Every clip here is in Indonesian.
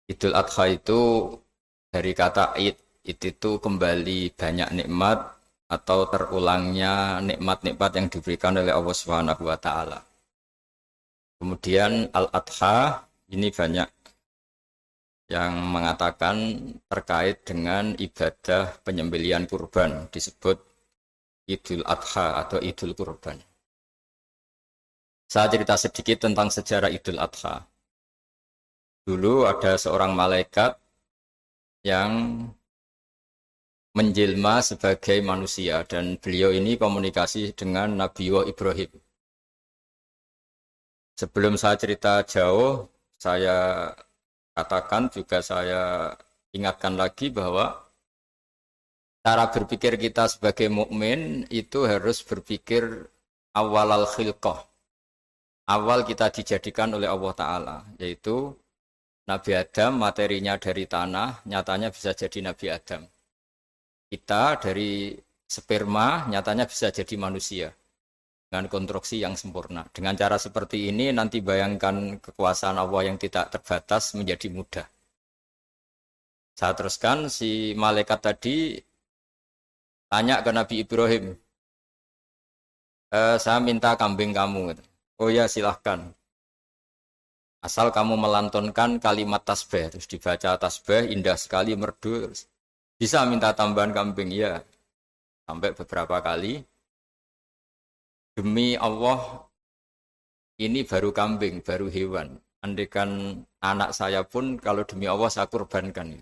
Idul Adha itu dari kata id, id itu kembali banyak nikmat atau terulangnya nikmat-nikmat yang diberikan oleh Allah Subhanahu wa taala. Kemudian Al-Adha ini banyak yang mengatakan terkait dengan ibadah penyembelihan kurban disebut Idul Adha atau Idul Kurban. Saya cerita sedikit tentang sejarah Idul Adha. Dulu ada seorang malaikat yang menjelma sebagai manusia dan beliau ini komunikasi dengan Nabi Ibrahim. Sebelum saya cerita jauh, saya katakan juga saya ingatkan lagi bahwa cara berpikir kita sebagai mukmin itu harus berpikir awal al-khilqah. Awal kita dijadikan oleh Allah Ta'ala, yaitu Nabi Adam materinya dari tanah, nyatanya bisa jadi Nabi Adam. Kita dari sperma, nyatanya bisa jadi manusia. Dengan konstruksi yang sempurna. Dengan cara seperti ini, nanti bayangkan kekuasaan Allah yang tidak terbatas menjadi mudah. Saya teruskan, si malaikat tadi tanya ke Nabi Ibrahim, saya minta kambing kamu. Oh ya, silahkan. Asal kamu melantunkan kalimat tasbih, terus dibaca tasbih, indah sekali, merdu, terus bisa minta tambahan kambing, ya. Sampai beberapa kali. Demi Allah, ini baru kambing, baru hewan. Andaikan anak saya pun, kalau demi Allah saya kurbankan.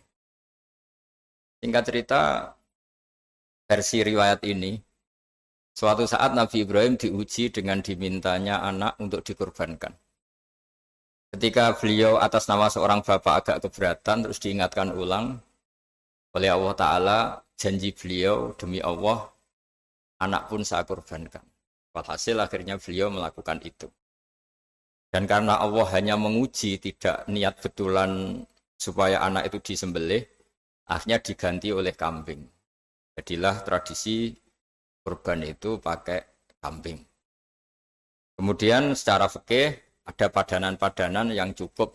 Singkat cerita, versi riwayat ini, suatu saat Nabi Ibrahim diuji dengan dimintanya anak untuk dikurbankan. Ketika beliau atas nama seorang bapak agak keberatan, terus diingatkan ulang oleh Allah Ta'ala, janji beliau demi Allah, anak pun saya kurbankan. Walhasil akhirnya beliau melakukan itu. Dan karena Allah hanya menguji, tidak niat betulan supaya anak itu disembelih, akhirnya diganti oleh kambing. Jadilah tradisi kurban itu pakai kambing. Kemudian secara fikih ada padanan-padanan yang cukup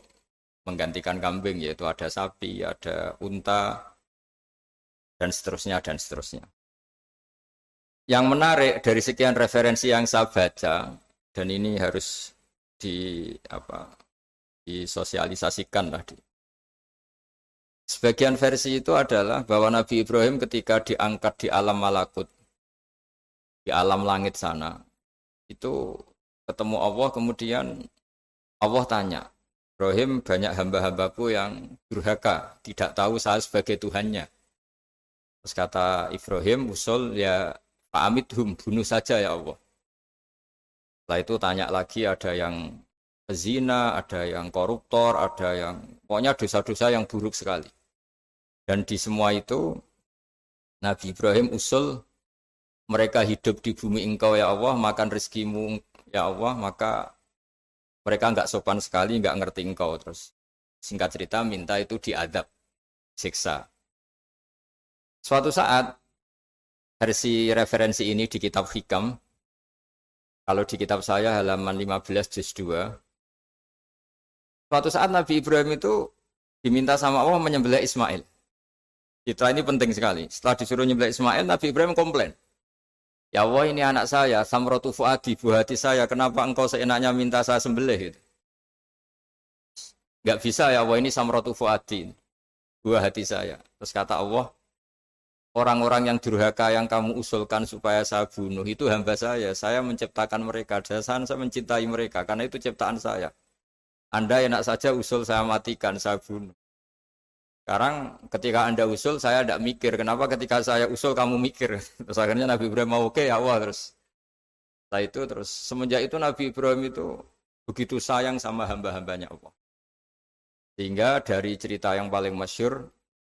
menggantikan kambing, yaitu ada sapi, ada unta, dan seterusnya, dan seterusnya. Yang menarik dari sekian referensi yang saya baca, dan ini harus disosialisasikan lah. Sebagian versi itu adalah bahwa Nabi Ibrahim ketika diangkat di alam malakut, di alam langit sana, itu ketemu Allah, kemudian Allah tanya, Ibrahim, banyak hamba-hambaku yang durhaka, tidak tahu saya sebagai Tuhannya. Terus kata Ibrahim, usul ya Fa'amidhum, bunuh saja ya Allah. Setelah itu tanya lagi, ada yang pezina, ada yang koruptor, ada yang pokoknya dosa-dosa yang buruk sekali. Dan di semua itu Nabi Ibrahim usul, mereka hidup di bumi engkau ya Allah, makan rezekimu ya Allah, maka mereka enggak sopan sekali, enggak ngerti engkau. Terus singkat cerita minta itu diadab, siksa. Suatu saat versi referensi ini di kitab Hikam, kalau di kitab saya halaman 15 juz 2, suatu saat Nabi Ibrahim itu diminta sama Allah menyembelih Ismail. Citra ini penting sekali. Setelah disuruh menyembelih Ismail, Nabi Ibrahim komplain. Ya Allah, ini anak saya, Samratu Fuadi, buah hati saya, kenapa engkau seenaknya minta saya sembelih? Gitu. Gak bisa ya Allah, ini Samratu Fuadi, buah hati saya. Terus kata Allah, orang-orang yang durhaka yang kamu usulkan supaya saya bunuh itu hamba saya menciptakan mereka, saya mencintai mereka, karena itu ciptaan saya. Anda enak saja usul saya matikan, saya bunuh. Sekarang ketika Anda usul, saya tidak mikir, kenapa ketika saya usul kamu mikir? Terus akhirnya Nabi Ibrahim mau oke ya Allah terus. Setelah itu terus, semenjak itu Nabi Ibrahim itu begitu sayang sama hamba-hambanya Allah. Sehingga dari cerita yang paling masyhur,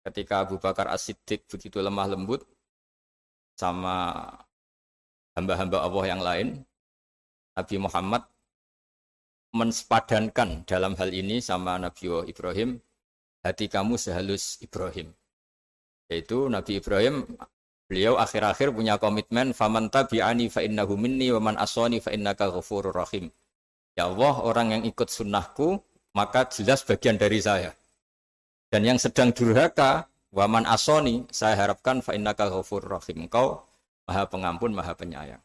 ketika Abu Bakar As-Siddiq begitu lemah lembut sama hamba-hamba Allah yang lain, Nabi Muhammad mensepadankan dalam hal ini sama Nabi Ibrahim, hati kamu sehalus Ibrahim. Yaitu Nabi Ibrahim, beliau akhir-akhir punya komitmen, faman tabi'ani fa innahu minni wa man aswani fa innaka ghafurur rahim. Ya Allah, orang yang ikut sunnahku, maka jelas bagian dari saya. Dan yang sedang durhaka, waman asoni, saya harapkan fa innaka ghafurur rahim. Engkau Maha Pengampun, Maha Penyayang.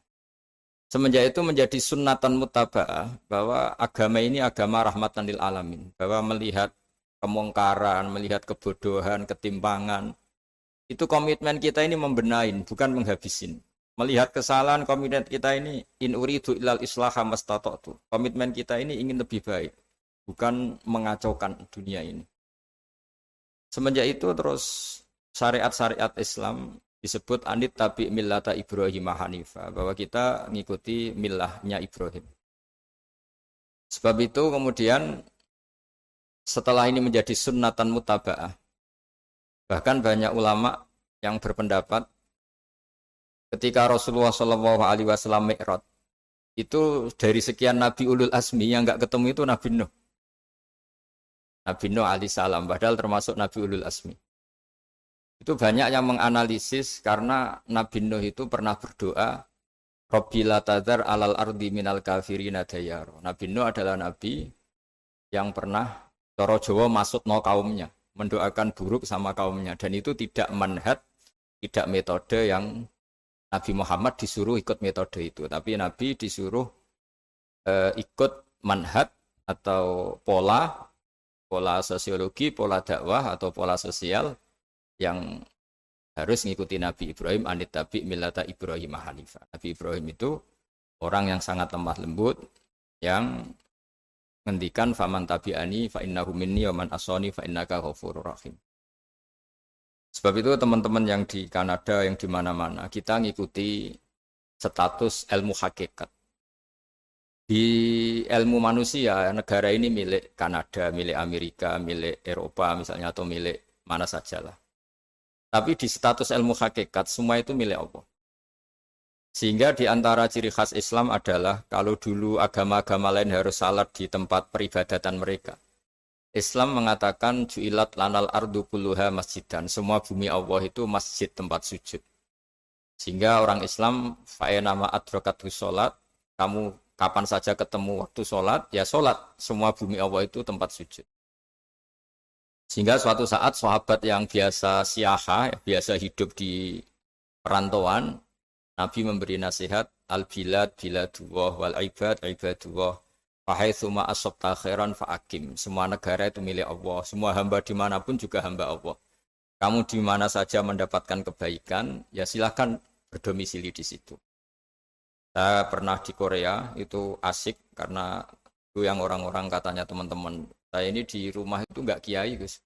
Semenjak itu menjadi sunnatan mutaba'ah bahwa agama ini agama rahmatan lil alamin, bahwa melihat kemungkaran, melihat kebodohan, ketimpangan, itu komitmen kita ini membenahin, bukan menghabisin. Melihat kesalahan, komitmen kita ini in uridu ilal islaha mastata'tu. Komitmen kita ini ingin lebih baik, bukan mengacaukan dunia ini. Semenjak itu terus syariat-syariat Islam disebut anit tabi millata Ibrahim Hanifah, bahwa kita mengikuti millahnya Ibrahim. Sebab itu kemudian setelah ini menjadi sunnatan mutaba'ah, bahkan banyak ulama yang berpendapat ketika Rasulullah SAW Mi'raj, itu dari sekian Nabi Ulul Azmi yang enggak ketemu itu Nabi Nuh. Nabi Nuh alaihissalam, padahal termasuk Nabi Ulul Azmi. Itu banyak yang menganalisis karena Nabi Nuh itu pernah berdoa, Rabbi la tadhar alal ardi minal kafirina dayaro. Nabi Nuh adalah Nabi yang pernah cara Jawa maksudno kaumnya, mendoakan buruk sama kaumnya. Dan itu tidak manhaj, tidak metode yang Nabi Muhammad disuruh ikut metode itu. Tapi Nabi disuruh ikut manhaj atau pola sosiologi, pola dakwah atau pola sosial yang harus mengikuti Nabi Ibrahim anit tabi millata Ibrahim Hanifah. Nabi Ibrahim itu orang yang sangat lemah lembut, yang ngendikan faman tabi'ani fa innahu minni wa man asani fa innaka ghafurur rahim. Sebab itu teman-teman yang di Kanada, yang di mana-mana, kita ngikuti status ilmu hakikat. Di ilmu manusia, negara ini milik Kanada, milik Amerika, milik Eropa misalnya, atau milik mana sajalah. Tapi di status ilmu hakikat, semua itu milik Allah. Sehingga di antara ciri khas Islam adalah, kalau dulu agama-agama lain harus salat di tempat peribadatan mereka, Islam mengatakan, ju'ilat lanal ardu kulluha masjidan. Semua bumi Allah itu masjid, tempat sujud. Sehingga orang Islam, fa'enama adrokatu sholat, kamu kapan saja ketemu waktu sholat, ya sholat. Semua bumi Allah itu tempat sujud. Sehingga suatu saat sahabat yang biasa siaha, biasa hidup di perantauan, Nabi memberi nasihat, al-bilad biladullah wal ibad ibadullah, fahaitsuma asabta khairan fa'akim. Semua negara itu milik Allah, semua hamba dimanapun juga hamba Allah. Kamu di mana saja mendapatkan kebaikan, ya silahkan berdomisili di situ. Saya pernah di Korea, itu asik karena itu yang orang-orang katanya teman-teman. Saya ini di rumah itu enggak kiai, Gus.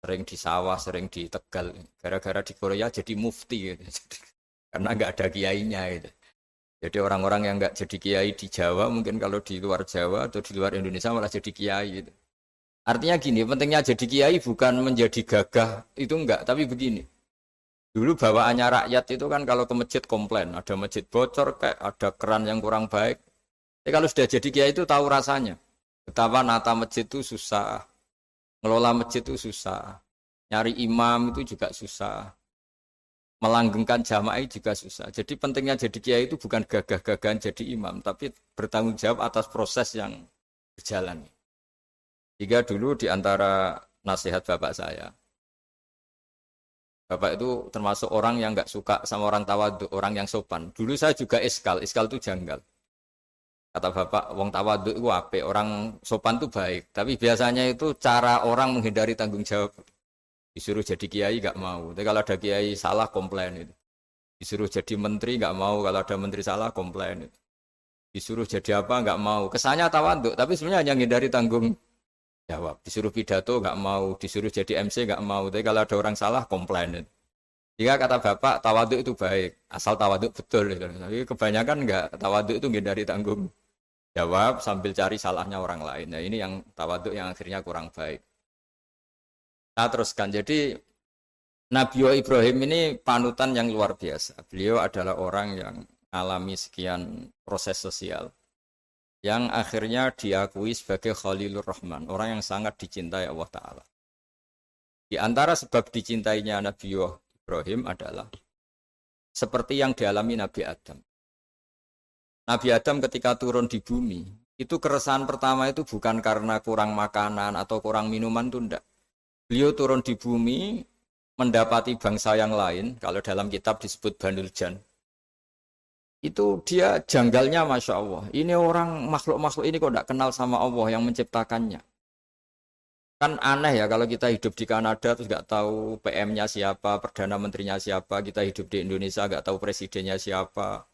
Sering di sawah, sering di Tegal. Gara-gara di Korea jadi mufti gitu. Karena enggak ada kiainya gitu. Jadi orang-orang yang enggak jadi kiai di Jawa, mungkin kalau di luar Jawa atau di luar Indonesia malah jadi kiai gitu. Artinya gini, pentingnya jadi kiai bukan menjadi gagah, itu enggak, tapi begini. Dulu bawaannya rakyat itu kan kalau ke masjid komplain, ada masjid bocor, kayak ada keran yang kurang baik. Tapi kalau sudah jadi kiai itu tahu rasanya. Betapa nata masjid itu susah, ngelola masjid itu susah, nyari imam itu juga susah, melanggengkan jamaah juga susah. Jadi pentingnya jadi kiai itu bukan gagah-gagahan jadi imam, tapi bertanggung jawab atas proses yang berjalan. Jika dulu di antara nasihat bapak saya, bapak itu termasuk orang yang nggak suka sama orang tawadhu, orang yang sopan. Dulu saya juga iskal itu janggal. Kata bapak, wong tawadhu itu apik, orang sopan itu baik. Tapi biasanya itu cara orang menghindari tanggung jawab. Disuruh jadi kiai nggak mau. Tapi kalau ada kiai salah komplain itu. Disuruh jadi menteri nggak mau, kalau ada menteri salah komplain itu. Disuruh jadi apa nggak mau. Kesannya tawadhu, tapi sebenarnya hanya menghindari tanggung jawab. Disuruh pidato nggak mau, disuruh jadi MC nggak mau. Tapi kalau ada orang salah komplain. Jika kata bapak tawaduk itu baik, asal tawaduk betul. Tapi kebanyakan nggak, tawaduk itu menghindari tanggung jawab sambil cari salahnya orang lain. Nah ini yang tawaduk yang akhirnya kurang baik. Nah teruskan, jadi Nabi Ibrahim ini panutan yang luar biasa. Beliau adalah orang yang alami sekian proses sosial, yang akhirnya diakui sebagai Khalilur Rahman, orang yang sangat dicintai Allah Ta'ala. Di antara sebab dicintainya Nabi Ibrahim adalah seperti yang dialami Nabi Adam. Nabi Adam ketika turun di bumi, itu keresahan pertama itu bukan karena kurang makanan atau kurang minuman, itu enggak. Beliau turun di bumi, mendapati bangsa yang lain, kalau dalam kitab disebut Banul Jan. Itu dia janggalnya Masya Allah. Ini orang makhluk-makhluk ini kok tidak kenal sama Allah yang menciptakannya. Kan aneh ya kalau kita hidup di Kanada terus nggak tahu PM-nya siapa, Perdana Menterinya siapa, kita hidup di Indonesia nggak tahu presidennya siapa.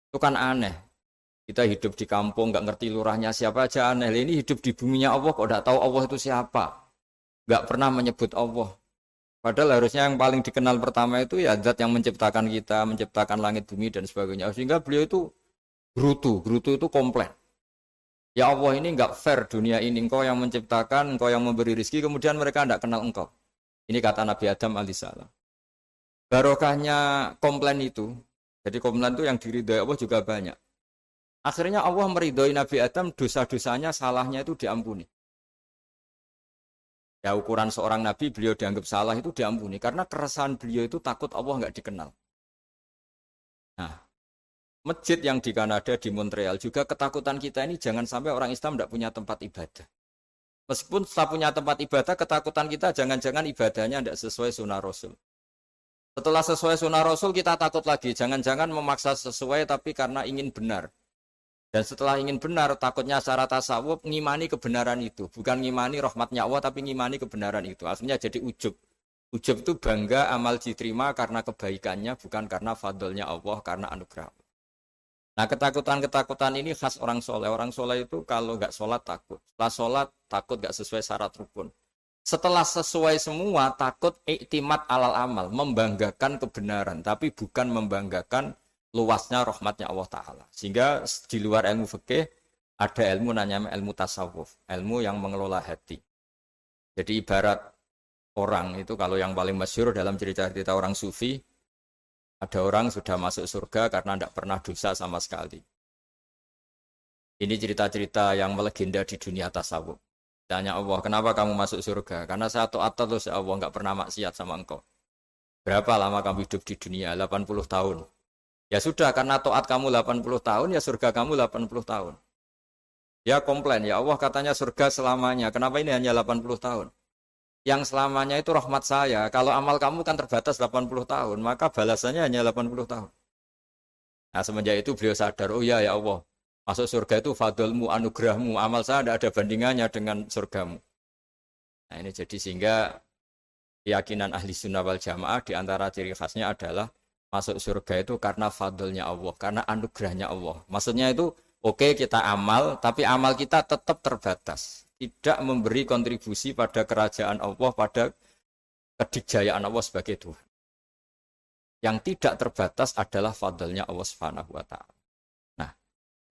Itu kan aneh. Kita hidup di kampung nggak ngerti lurahnya siapa aja aneh. Ini hidup di buminya Allah kok nggak tahu Allah itu siapa. Nggak pernah menyebut Allah. Padahal harusnya yang paling dikenal pertama itu ya zat yang menciptakan kita, menciptakan langit bumi dan sebagainya. Sehingga beliau itu gerutu itu komplain. Ya Allah ini enggak fair dunia ini, engkau yang menciptakan, engkau yang memberi rezeki, kemudian mereka tidak kenal engkau. Ini kata Nabi Adam alaihissalam. Barokahnya komplain itu, jadi komplain itu yang diridhoi Allah juga banyak. Akhirnya Allah meridhoi Nabi Adam, dosa-dosanya, salahnya itu diampuni. Ya ukuran seorang nabi beliau dianggap salah itu diampuni karena keresahan beliau itu takut Allah nggak dikenal. Nah, masjid yang di Kanada di Montreal juga ketakutan kita ini jangan sampai orang Islam tidak punya tempat ibadah. Meskipun setelah punya tempat ibadah, ketakutan kita jangan-jangan ibadahnya tidak sesuai sunnah Rasul. Setelah sesuai sunnah Rasul kita takut lagi, jangan-jangan memaksa sesuai tapi karena ingin benar. Dan setelah ingin benar, takutnya secara tasawuf ngimani kebenaran itu. Bukan ngimani rahmatnya Allah, tapi ngimani kebenaran itu. Akhirnya jadi ujub. Ujub itu bangga amal diterima karena kebaikannya, bukan karena fadlnya Allah, karena anugerah. Nah ketakutan-ketakutan ini khas orang soleh. Orang soleh itu kalau nggak sholat takut. Setelah sholat takut nggak sesuai syarat rukun. Setelah sesuai semua takut iktimat alal amal. Membanggakan kebenaran, tapi bukan membanggakan luasnya rahmatnya Allah Ta'ala. Sehingga di luar ilmu fikih ada ilmu namanya ilmu tasawuf, ilmu yang mengelola hati. Jadi ibarat orang itu kalau yang paling masyhur dalam cerita-cerita orang sufi, ada orang sudah masuk surga karena tidak pernah dosa sama sekali. Ini cerita-cerita yang melegenda di dunia tasawuf. Tanya Allah, kenapa kamu masuk surga? Karena saya taat terus ya Allah, nggak pernah maksiat sama engkau. Berapa lama kamu hidup di dunia? 80 tahun. Ya sudah, karena taat kamu 80 tahun, ya surga kamu 80 tahun. Ya komplain, ya Allah katanya surga selamanya. Kenapa ini hanya 80 tahun? Yang selamanya itu rahmat saya. Kalau amal kamu kan terbatas 80 tahun, maka balasannya hanya 80 tahun. Nah semenjak itu beliau sadar, oh ya Allah, masuk surga itu fadlmu, anugerahmu. Amal saya tidak ada bandingannya dengan surgamu. Nah ini jadi sehingga keyakinan ahli sunnah wal jamaah diantara ciri khasnya adalah masuk surga itu karena fadlnya Allah, karena anugerahnya Allah. Maksudnya itu, oke, kita amal, tapi amal kita tetap terbatas. Tidak memberi kontribusi pada kerajaan Allah, pada kedikjayaan Allah sebagai Tuhan. Yang tidak terbatas adalah fadlnya Allah Subhanahu wa Ta'ala. Nah,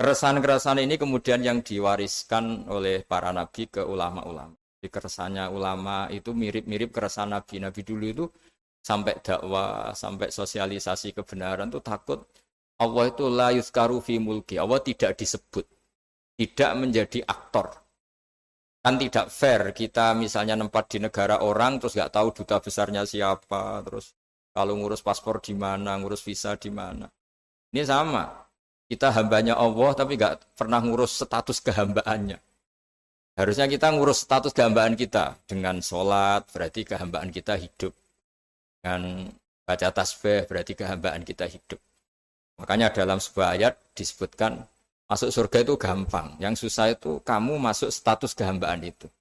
keresahan-keresahan ini kemudian yang diwariskan oleh para nabi ke ulama-ulama. Di keresahannya ulama itu mirip-mirip keresahan nabi. Nabi dulu itu sampai dakwah, sampai sosialisasi kebenaran itu takut Allah itu la yuzkaru fi mulki. Allah tidak disebut, tidak menjadi aktor. Kan tidak fair kita misalnya nempat di negara orang terus nggak tahu duta besarnya siapa, terus kalau ngurus paspor di mana, ngurus visa di mana. Ini sama. Kita hambanya Allah tapi nggak pernah ngurus status kehambaannya. Harusnya kita ngurus status kehambaan kita dengan sholat, berarti kehambaan kita hidup. Dan baca tasbih berarti kehambaan kita hidup. Makanya dalam sebuah ayat disebutkan masuk surga itu gampang. Yang susah itu kamu masuk status kehambaan itu.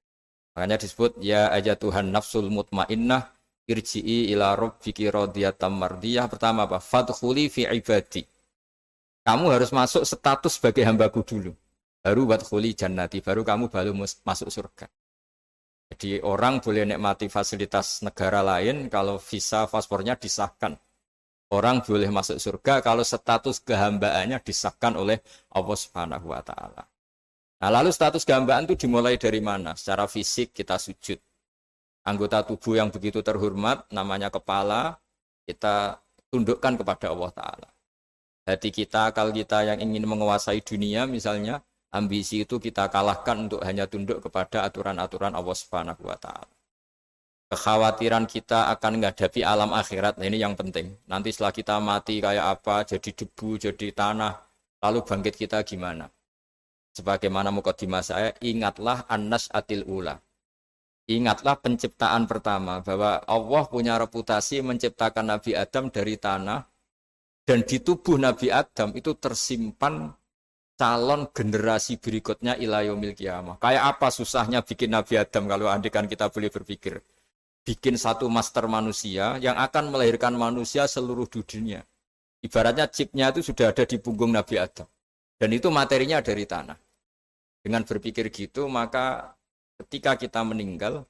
Makanya disebut ya aja Tuhan nafsul mutmainnah irji'i ila rabbiki radiyatan mardiyah. Pertama apa? Fadkhuli fi ibadi. Kamu harus masuk status sebagai hambaku dulu. Baru wadkhuli jannati, baru kamu masuk surga. Jadi orang boleh nikmati fasilitas negara lain kalau visa paspornya disahkan. Orang boleh masuk surga kalau status kehambaannya disahkan oleh Allah Subhanahu wa Ta'ala. Nah, lalu status kehambaan itu dimulai dari mana? Secara fisik kita sujud. Anggota tubuh yang begitu terhormat, namanya kepala, kita tundukkan kepada Allah Ta'ala. Hati kita, akal kita yang ingin menguasai dunia misalnya, ambisi itu kita kalahkan untuk hanya tunduk kepada aturan-aturan Allah Subhanahu wa Ta'ala. Kekhawatiran kita akan menghadapi alam akhirat, nah ini yang penting. Nanti setelah kita mati kayak apa, jadi debu, jadi tanah, lalu bangkit kita gimana? Sebagaimana mukadimah saya, ingatlah an-nas'atil ula. Ingatlah penciptaan pertama, bahwa Allah punya reputasi menciptakan Nabi Adam dari tanah, dan di tubuh Nabi Adam itu tersimpan calon generasi berikutnya ila yaumil qiyamah. Kayak apa susahnya bikin Nabi Adam kalau andikan kita boleh berpikir. Bikin satu master manusia yang akan melahirkan manusia seluruh dunia. Ibaratnya chipnya itu sudah ada di punggung Nabi Adam. Dan itu materinya dari tanah. Dengan berpikir gitu, maka ketika kita meninggal,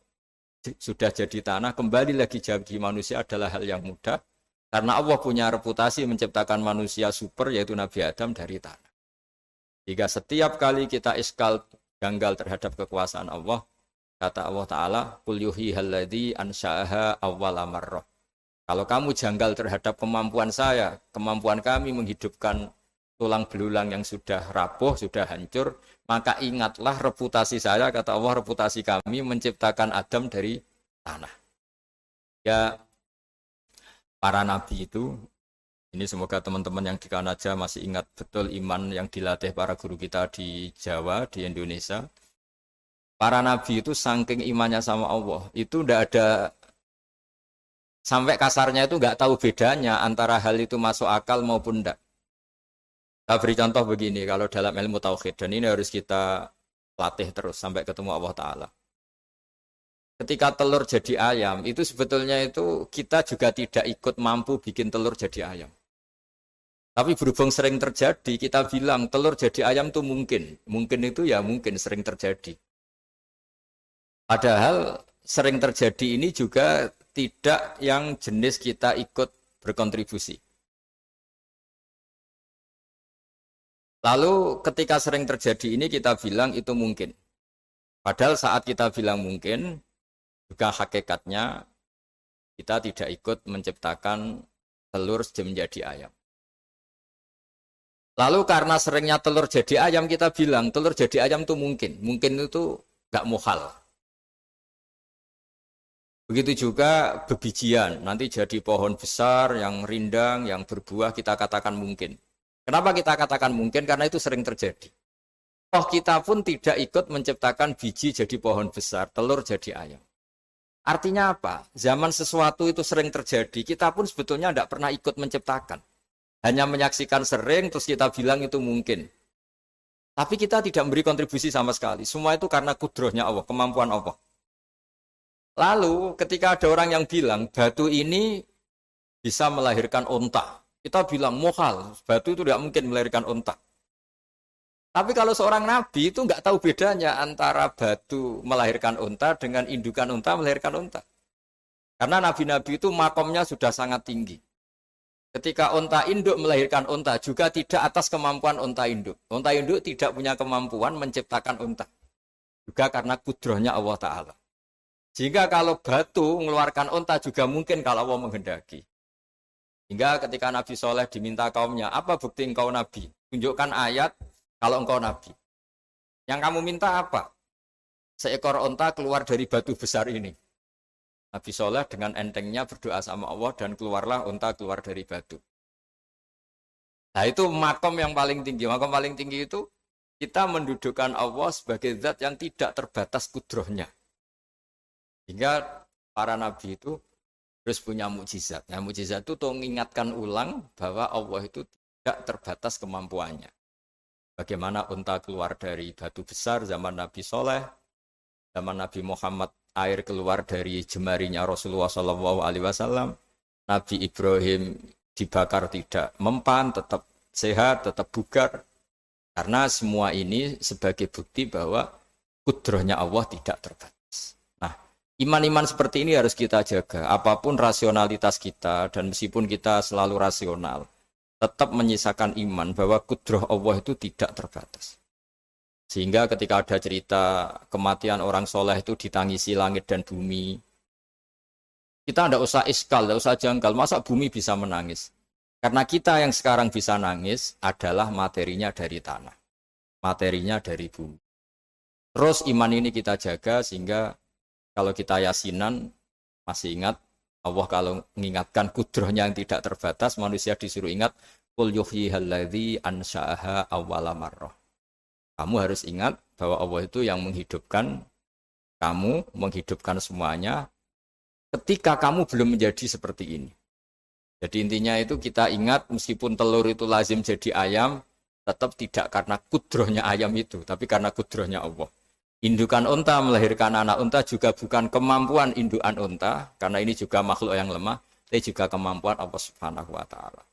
sudah jadi tanah, kembali lagi jadi manusia adalah hal yang mudah. Karena Allah punya reputasi menciptakan manusia super, yaitu Nabi Adam dari tanah. Jika setiap kali kita iskal janggal terhadap kekuasaan Allah, kata Allah Ta'ala, Qul yuhyihalladzi ansha'aha awwala marrah. Kalau kamu janggal terhadap kemampuan saya, kemampuan kami menghidupkan tulang belulang yang sudah rapuh, sudah hancur, maka ingatlah reputasi saya, kata Allah, reputasi kami menciptakan Adam dari tanah. Ya, para nabi itu, ini semoga teman-teman yang di Kanaja masih ingat betul iman yang dilatih para guru kita di Jawa, di Indonesia. Para nabi itu saking imannya sama Allah, itu tidak ada, sampai kasarnya itu nggak tahu bedanya antara hal itu masuk akal maupun tidak. Saya beri contoh begini, kalau dalam ilmu tauhid, dan ini harus kita latih terus sampai ketemu Allah Ta'ala. Ketika telur jadi ayam, itu sebetulnya itu kita juga tidak ikut mampu bikin telur jadi ayam. Tapi berhubung sering terjadi, kita bilang telur jadi ayam itu mungkin. Mungkin itu ya mungkin sering terjadi. Padahal sering terjadi ini juga tidak yang jenis kita ikut berkontribusi. Lalu ketika sering terjadi ini kita bilang itu mungkin. Padahal saat kita bilang mungkin, juga hakikatnya kita tidak ikut menciptakan telur menjadi ayam. Lalu karena seringnya telur jadi ayam, kita bilang telur jadi ayam itu mungkin. Mungkin itu gak muhal. Begitu juga bebijian, nanti jadi pohon besar yang rindang, yang berbuah, kita katakan mungkin. Kenapa kita katakan mungkin? Karena itu sering terjadi. Toh kita pun tidak ikut menciptakan biji jadi pohon besar, telur jadi ayam. Artinya apa? Zaman sesuatu itu sering terjadi, kita pun sebetulnya tidak pernah ikut menciptakan. Hanya menyaksikan sering, terus kita bilang itu mungkin. Tapi kita tidak memberi kontribusi sama sekali. Semua itu karena kudrohnya Allah, kemampuan Allah. Lalu ketika ada orang yang bilang, batu ini bisa melahirkan onta. Kita bilang, mohal, batu itu tidak mungkin melahirkan onta. Tapi kalau seorang nabi itu nggak tahu bedanya antara batu melahirkan unta dengan indukan unta melahirkan unta. Karena nabi-nabi itu makomnya sudah sangat tinggi. Ketika unta induk melahirkan unta juga tidak atas kemampuan unta induk. Unta induk tidak punya kemampuan menciptakan unta. Juga karena kudrohnya Allah Ta'ala. Sehingga kalau batu mengeluarkan unta juga mungkin kalau Allah menghendaki. Hingga ketika Nabi Soleh diminta kaumnya, apa bukti engkau nabi? Tunjukkan ayat kalau engkau nabi. Yang kamu minta apa? Seekor unta keluar dari batu besar ini. Nabi Soleh dengan entengnya berdoa sama Allah dan keluarlah unta keluar dari batu. Nah itu makom yang paling tinggi. Makom paling tinggi itu kita mendudukkan Allah sebagai zat yang tidak terbatas kudrohnya. Hingga para nabi itu terus punya mukjizat. Nah mukjizat itu mengingatkan ulang bahwa Allah itu tidak terbatas kemampuannya. Bagaimana unta keluar dari batu besar zaman Nabi Soleh, zaman Nabi Muhammad air keluar dari jemarinya Rasulullah SAW, Nabi Ibrahim dibakar tidak mempan, tetap sehat, tetap bugar. Karena semua ini sebagai bukti bahwa kudrohnya Allah tidak terbatas. Iman-iman seperti ini harus kita jaga. Apapun rasionalitas kita dan meskipun kita selalu rasional, tetap menyisakan iman bahwa kudroh Allah itu tidak terbatas. Sehingga ketika ada cerita kematian orang soleh itu ditangisi langit dan bumi, kita tidak usah iskal, tidak usah janggal. Masa bumi bisa menangis? Karena kita yang sekarang bisa nangis adalah materinya dari tanah. Materinya dari bumi. Terus iman ini kita jaga sehingga kalau kita yasinan, masih ingat, Allah kalau mengingatkan kudrohnya yang tidak terbatas, manusia disuruh ingat, Qul yuhyihalladzi ansha'aha awwala marrah. Kamu harus ingat bahwa Allah itu yang menghidupkan kamu menghidupkan semuanya ketika kamu belum menjadi seperti ini. Jadi intinya itu kita ingat meskipun telur itu lazim jadi ayam, tetap tidak karena kudrohnya ayam itu, tapi karena kudrohnya Allah. Indukan unta melahirkan anak unta juga bukan kemampuan indukan unta, karena ini juga makhluk yang lemah, tapi juga kemampuan Allah Subhanahu wa Ta'ala.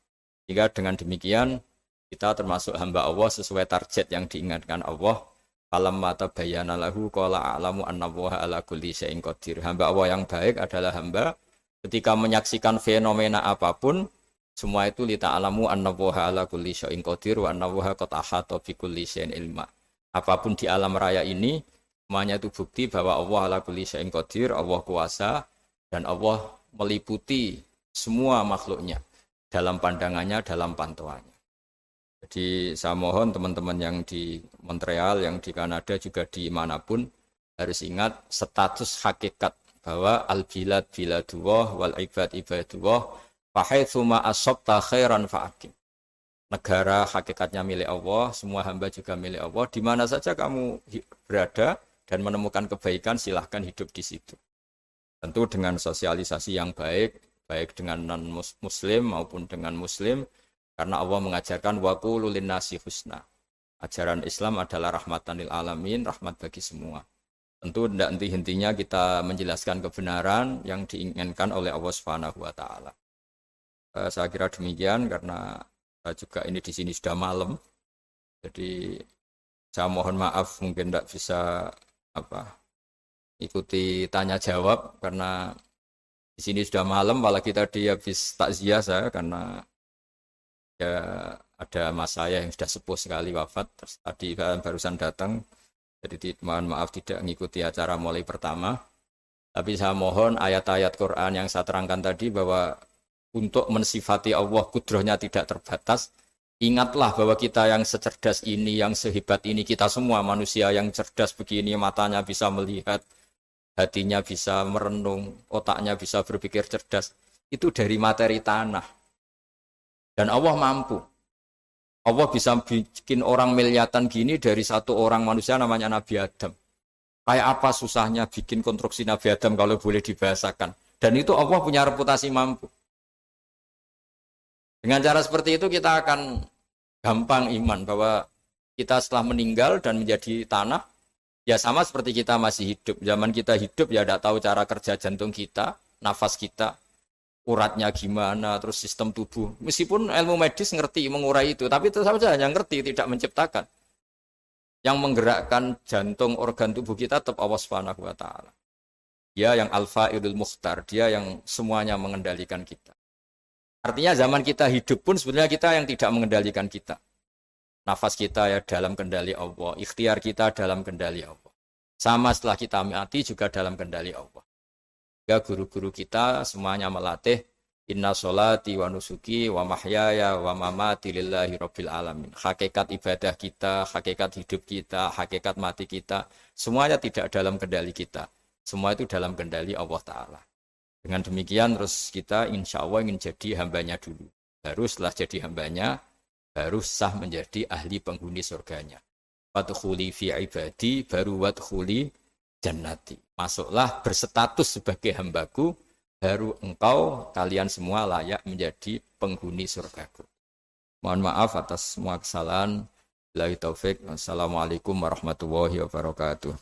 Jika dengan demikian kita termasuk hamba Allah sesuai target yang diingatkan Allah. Falamma tabayyana lahu qala a'lamu annallaha ala kulli syai'in qadir. Hamba Allah yang baik adalah hamba ketika menyaksikan fenomena apapun, semua itu li ta'lamu annallaha ala kulli syai'in qadir wa annallaha qad ahata bi kulli syai'in ilma. Apapun di alam raya ini, semuanya itu bukti bahwa Allah ala kulli syai'in qadir, Allah kuasa dan Allah meliputi semua makhluknya dalam pandangannya, dalam pantauannya. Jadi saya mohon teman-teman yang di Montreal, yang di Kanada, juga di manapun harus ingat status hakikat bahwa al-bilad biladullah wal ibad ibadullah fahaitsu ma asabta khairan fa'akim. Negara hakikatnya milik Allah, semua hamba juga milik Allah. Di mana saja kamu berada dan menemukan kebaikan, silahkan hidup di situ. Tentu dengan sosialisasi yang baik, baik dengan non-muslim maupun dengan muslim. Karena Allah mengajarkan waqulu linnasi husna. Ajaran Islam adalah rahmatan lil alamin, rahmat bagi semua. Tentu tidak henti-hentinya kita menjelaskan kebenaran yang diinginkan oleh Allah Subhanahu wa Ta'ala. Saya kira demikian karena juga ini di sini sudah malam. Jadi saya mohon maaf mungkin tidak bisa ikuti tanya jawab karena di sini sudah malam, apalagi tadi habis takziah saya karena ya ada mas saya yang sudah sepuh sekali wafat, terus tadi barusan datang, jadi mohon maaf tidak mengikuti acara mulai pertama. Tapi saya mohon ayat-ayat Quran yang saya terangkan tadi bahwa untuk mensifati Allah kudrohnya tidak terbatas. Ingatlah bahwa kita yang secerdas ini, yang sehebat ini, kita semua manusia yang cerdas begini, matanya bisa melihat, hatinya bisa merenung, otaknya bisa berpikir cerdas, itu dari materi tanah. Dan Allah mampu. Allah bisa bikin orang miliatan gini dari satu orang manusia namanya Nabi Adam. Kayak apa susahnya bikin konstruksi Nabi Adam kalau boleh dibahasakan. Dan itu Allah punya reputasi mampu. Dengan cara seperti itu kita akan gampang iman bahwa kita setelah meninggal dan menjadi tanah, ya sama seperti kita masih hidup. Zaman kita hidup ya tidak tahu cara kerja jantung kita, nafas kita, uratnya gimana, terus sistem tubuh. Meskipun ilmu medis ngerti mengurai itu, tapi tetap saja hanya ngerti, tidak menciptakan. Yang menggerakkan jantung, organ tubuh kita tetap Allah Subhanahu wa Ta'ala. Dia yang Al-Fa'ilul Mukhtar, dia yang semuanya mengendalikan kita. Artinya zaman kita hidup pun sebenarnya kita yang tidak mengendalikan kita. Nafas kita ya dalam kendali Allah, ikhtiar kita dalam kendali Allah. Sama setelah kita mati juga dalam kendali Allah. Ya guru-guru kita semuanya melatih inna sholati wa nusuki wa mahyaya wa mamati lillahi rabbil alamin. Hakikat ibadah kita, hakikat hidup kita, hakikat mati kita, semuanya tidak dalam kendali kita. Semua itu dalam kendali Allah Ta'ala. Dengan demikian terus kita insya Allah ingin jadi hambanya dulu. Baru setelah jadi hambanya, baru sah menjadi ahli penghuni surganya. Wadkhuli fi ibadi, baru wadkhuli jannati. Masuklah berstatus sebagai hambaku, baru engkau kalian semua layak menjadi penghuni surgaku. Mohon maaf atas semua kesalahan. Billahi taufik. Wassalamualaikum warahmatullahi wabarakatuh.